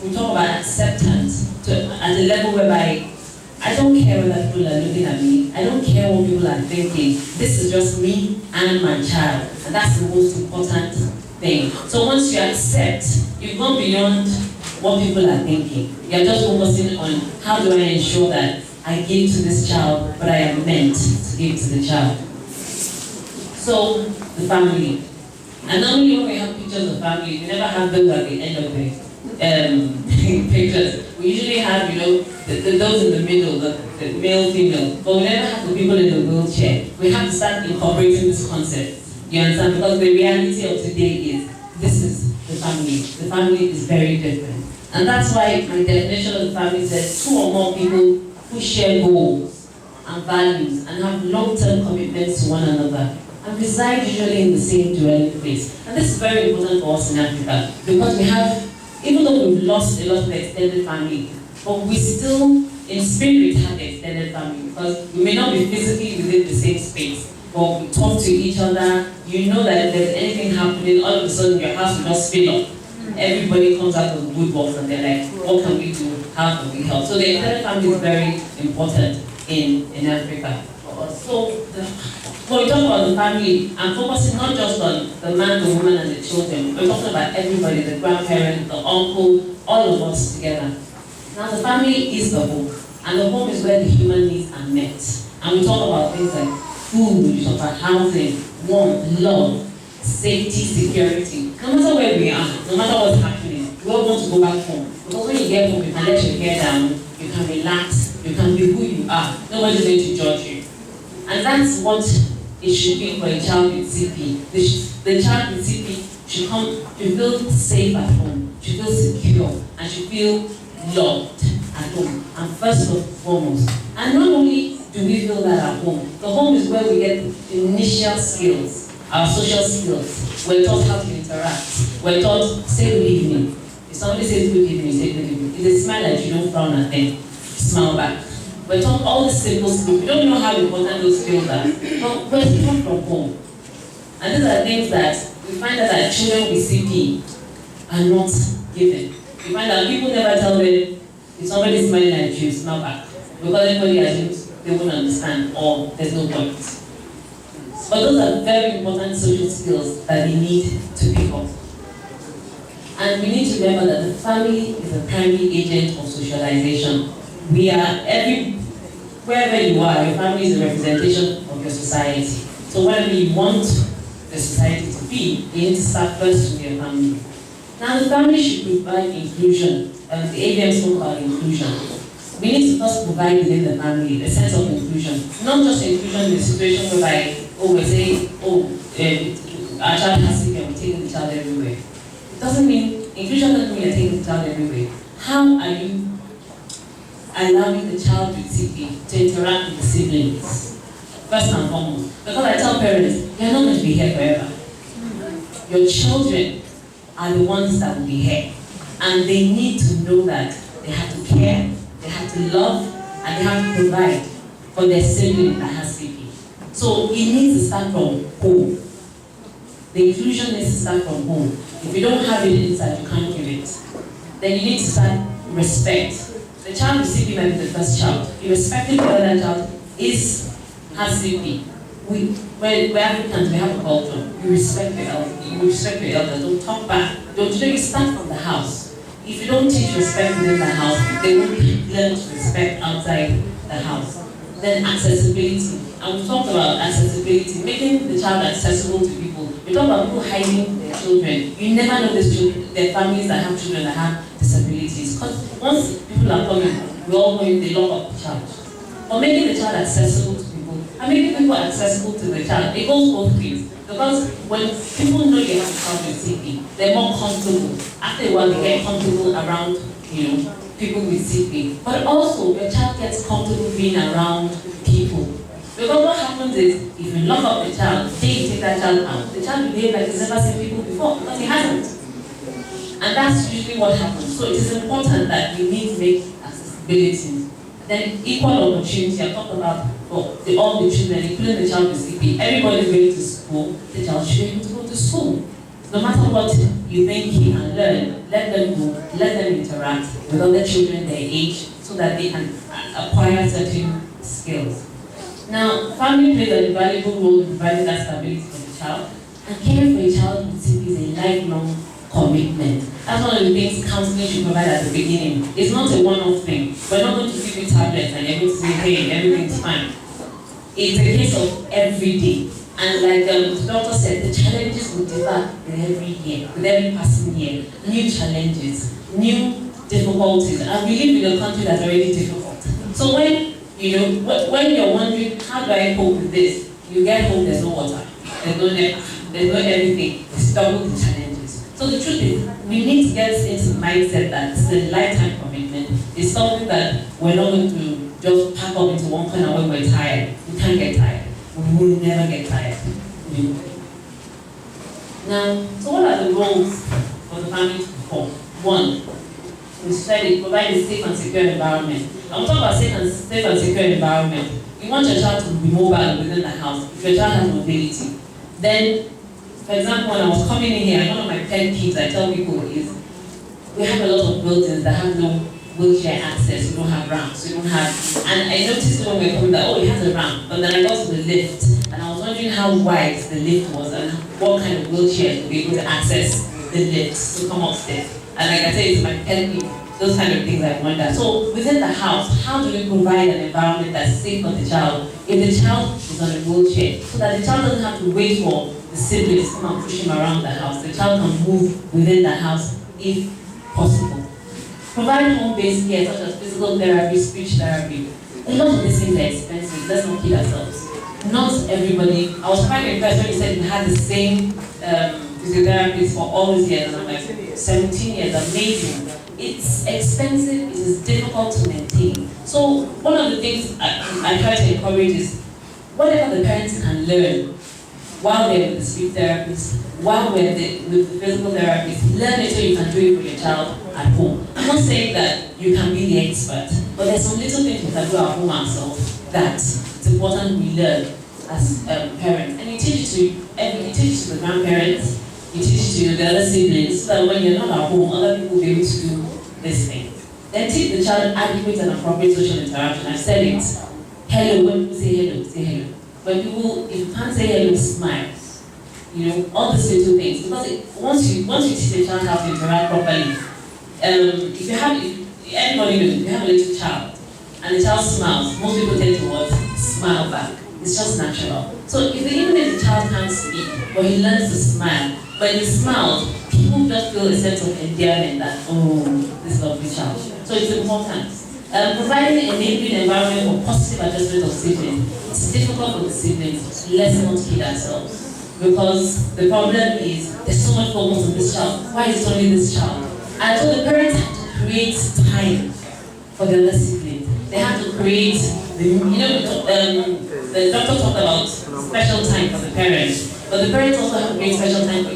we talk about acceptance at a level whereby I don't care whether people are looking at me. I don't care what people are thinking. This is just me and my child. And that's the most important thing. So once you accept, you've gone beyond what people are thinking. You're just focusing on how do I ensure that I give to this child what I am meant to give to the child. So, the family. And normally when we have pictures of family, we never have those at the end of the pictures. We usually have, those in the middle, the male, female, but we never have the people in the wheelchair. We have to start incorporating this concept. You understand? Because the reality of today is, this is the family. The family is very different. And that's why my definition of the family says 2 or more people who share goals and values and have long-term commitments to one another and reside usually in the same dwelling place. And this is very important for us in Africa because we have, even though we've lost a lot of the extended family, but we still, in spirit, have the extended family because we may not be physically within the same space, but we talk to each other. You know that if there's anything happening, all of a sudden your house will just spin up. Everybody comes out of the woodworks and they're like, what can we do? How can we help? So the extended family is very important in Africa. So when we talk about the family, I'm focusing not just on the man, the woman, and the children. We're talking about everybody, the grandparent, the uncle, all of us together. Now the family is the home, and the home is where the human needs are met. And we talk about things like food, we talk about housing, warmth, love, safety, security. No matter where we are, no matter what's happening, we all want to go back home. Because when you get home, you can let your hair down, you can relax, you can be who you are. Nobody's going to judge you. And that's what it should be for a child with CP. The child with CP should feel safe at home, should feel secure, and should feel loved at home. And first and foremost, and not only do we feel that at home, the home is where we get the initial skills, our social skills. We're taught how to interact. We're taught, say good evening. If somebody says good evening, say good evening. If they smile that you don't frown at them, smile back. We're taught all the simple skills. We don't know how important those skills are, but we're taught from home. And these are things that we find out that children with CP are not given. We find out people never tell them, if somebody's smiling at you, smile back. Because everybody assumes they won't understand or there's no point. But those are very important social skills that we need to pick up. And we need to remember that the family is a primary agent of socialization. We are wherever you are, your family is a representation of your society. So wherever you want the society to be, you need to start first with your family. Now the family should provide inclusion. The AVM spoke about inclusion. We need to first provide within the family a sense of inclusion. Not just inclusion in the situation whereby, we say, our child has CP and we're taking the child everywhere. It doesn't mean, inclusion doesn't mean you're taking the child everywhere. How are you allowing the child with CP to interact with the siblings? First and foremost. Because I tell parents, you're not going to be here forever. Your children are the ones that will be here. And they need to know that they have to care, they have to love, and they have to provide for their sibling that has CP. So it needs to start from home. The inclusion needs to start from home. If you don't have it inside, you can't give it. Then you need to start respect. The child with CP might be the first child. Irrespective of whether that child has CP. We're Africans, we have a culture. You respect your elders. You respect your elders. Don't talk back. You start from the house. If you don't teach respect within the house, they won't learn to respect outside the house. Then accessibility. And we talked about accessibility, making the child accessible to people. We talk about people hiding their children. You never know these children, their families that have children that have disabilities. Because once people are coming, we all know they lock up the child. But making the child accessible to people, and making people accessible to the child, it goes both ways. Because when people know you have a child with CP, they're more comfortable. After a while, they get comfortable around, people with CP. But also, your child gets comfortable being around people. Because what happens is, if you lock up the child, say you take that child out, the child will behave like he's never seen people before, because he hasn't. And that's usually what happens. So it is important that we need to make accessibility. Then equal opportunity, I talked about all the children, including the child with CP. Everybody is going to school, the child should be able to go to school. No matter what you think he can learn, let them go, let them interact with other children their age so that they can acquire certain skills. Now, family plays a valuable role in providing that stability for the child, and caring for a child with CP is a lifelong commitment. That's one of the things counseling should provide at the beginning. It's not a one-off thing. We're not going to give you tablets and you're going to say, hey, everything's fine. It's a case of every day. And like the doctor said, the challenges will differ with every year, with every passing year. New challenges, new difficulties. And we live in a country that's already difficult. So when you're wondering, how do I cope with this? You get home, there's no water, there's no everything. It's double the challenges. So the truth is, we need to get into the mindset that this is a lifetime commitment. It's something that we're not going to just pack up into one corner when we're tired. We can't get tired. We will never get tired. Now, so what are the roles for the family to perform? One, we said it provide a safe and secure environment. I'm talking about safe and secure environment. You want your child to be mobile within the house. If your child has mobility, then, for example, when I was coming in here, one of my pet peeves I tell people is, we have a lot of buildings that have no wheelchair access. We don't have ramps. We don't have, and I noticed when we were coming that, oh, it has a ramp. But then I got to the lift, and I was wondering how wide the lift was and what kind of wheelchair to be able to access the lift to come upstairs. And like I said, it's my pet peeve. Those kind of things I wonder. So within the house, how do we provide an environment that's safe for the child if the child is on a wheelchair, so that the child doesn't have to wait for the siblings to come and push him around the house. The child can move within the house if possible. Provide home-based care such as physical therapy, speech therapy. A lot of these things are expensive. Let's not kid ourselves. Not everybody. I was quite impressed when you said you had the same physiotherapists for all these years. And I'm like, 17 years, amazing. It's expensive, it is difficult to maintain. So one of the things I try to encourage is whatever the parents can learn while they're with the speech therapist, while we're with the physical therapist, learn it so you can do it for your child at home. I'm not saying that you can be the expert, but there's some little things we can do at home ourselves that it's important we learn as parents. And you teach it to the grandparents, you teach it to the other siblings, so that when you're not at home, other people will be able to do this thing. Then teach the child adequate and appropriate social interaction. I've said it. Hello, when people say hello, say hello. When people, if you can't say hello, smile. All these little things. Because once you teach the child how to interact properly, if anybody knows, if you have a little child and the child smiles, most people tend to what? Smile back. It's just natural. So even if the child can't speak, but he learns to smile, when he smiles, people just feel a sense of endearment that, oh, this lovely child. So it's important. Providing an enabling environment for positive adjustment of siblings. It's difficult for the siblings. Let's not kid ourselves. Because the problem is, there's so much focus on this child. Why is it only this child? And so the parents have to create time for the other siblings. They have to create, the doctor talked about special time for the parents. But the parents also have to create special time for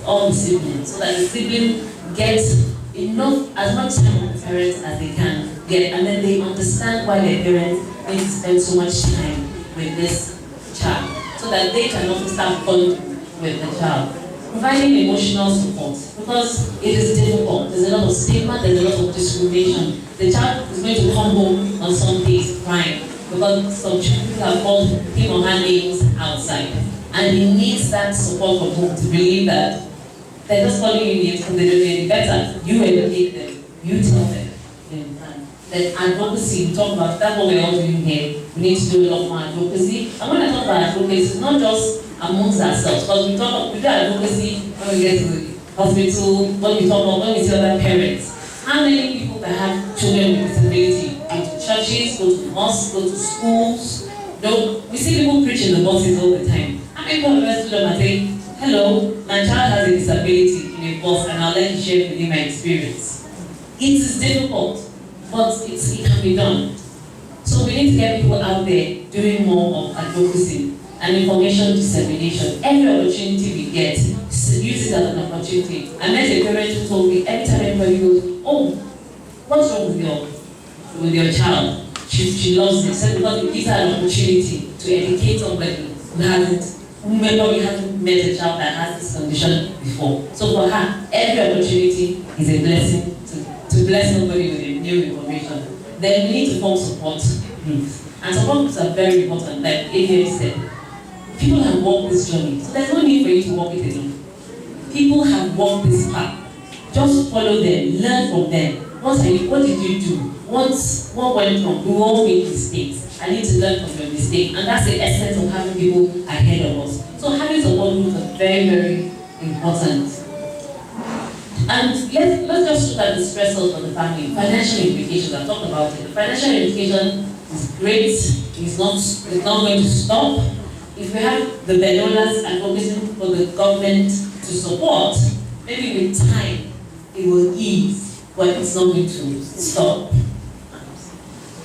all the siblings, so that the sibling gets as much time with the parents as they can get, and then they understand why their parents need to spend so much time with this child, so that they can also start bonding with the child. Providing emotional support, because it is difficult. There's a lot of stigma, there's a lot of discrimination. The child is going to come home on some days crying because some people have called him or her names outside. And he needs that support from home to believe that they're just calling you names because they don't know any better. You educate them, you tell them. Then advocacy, we talk about, that's what we're all doing here. We need to do a lot more advocacy. And when I talk about advocacy, it's not just amongst ourselves, because we do advocacy when we get to the hospital, when we see other parents. How many people that have children with disability go to churches, go to mosques, go to schools? We see people preach in the buses all the time. How many people have stood up and say, hello, my child has a disability in a bus and I'll let you share with you my experience. It is difficult, but it can be done. So we need to get people out there doing more of advocacy and information dissemination. Every opportunity we get, use it as an opportunity. I met a parent who told me every time anybody goes, oh, what's wrong with your child? She loves it. Said because it gives her an opportunity to educate somebody who hasn't met a child that has this condition before. So for her, every opportunity is a blessing to bless somebody with a new information. Then we need to form support groups. And support groups are very important, like AVM said. People have walked this journey, so there's no need for you to walk it alone. People have walked this path. Just follow them, learn from them. What did you do? What went wrong? We all make mistakes. I need to learn from your mistake. And that's the essence of having people ahead of us. So having support groups are very, very important. And let's just look at the stressors for the family. Financial implications, I've talked about it. The financial implication is great. It's not going to stop. If we have the Benolas advocating for the government to support, maybe with time it will ease, but it's not going to stop.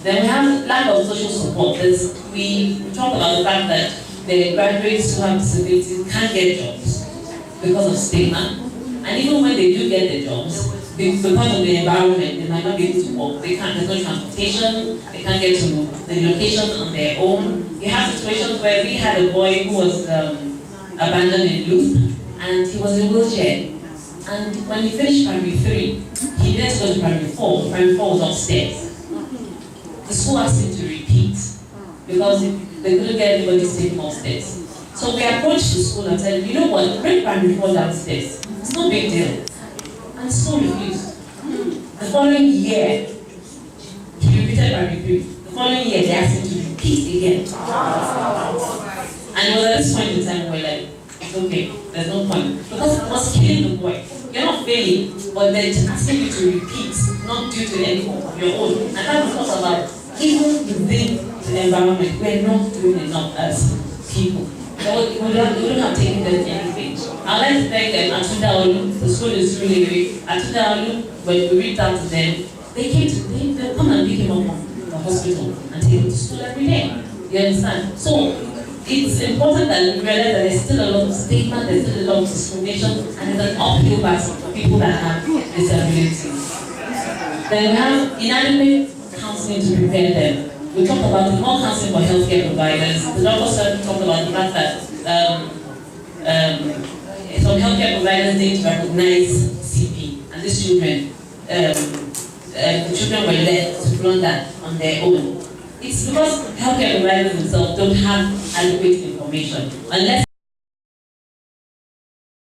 Then we have lack of social support. We talk about the fact that the graduates who have disabilities can't get jobs because of stigma. And even when they do get the jobs, because of the environment, they might not be able to work. There's no transportation, they can't get to the location on their own. You have situations where we had a boy who was abandoned in LUTH, and he was in a wheelchair. And when he finished primary 3, he needed to go to primary 4. Primary 4 was upstairs. The school asked him to repeat because they couldn't get anybody to take him upstairs. So we approached the school and said, you know what, bring primary 4 downstairs. It's no big deal. And the school refused. The following year, he repeated primary 3. The following year, they asked him to repeat again. And it was at this point in time where we're like, it's okay, there's no point. Because it was killing the boy. You're not failing, but they're just asking you to repeat, not due to any fault of your own. And that was also about, even within the environment, we're not doing enough as people. We wouldn't have taken them anything. I'd like to thank them, Atuda, the school is really great. Atuda, when we reached out to them, they come and pick him up from the hospital and take him to school every day. You understand? So it's important that we realize that there's still a lot of stigma, there's still a lot of discrimination, and there's an uphill battle for people that have disabilities. Then we have inadequate counseling to prepare them. We talked about the more counseling for healthcare providers. The doctor talked about the fact that some healthcare providers didn't recognize CP, and these children, the children were left to run that on their own. It's because healthcare providers themselves don't have adequate information, unless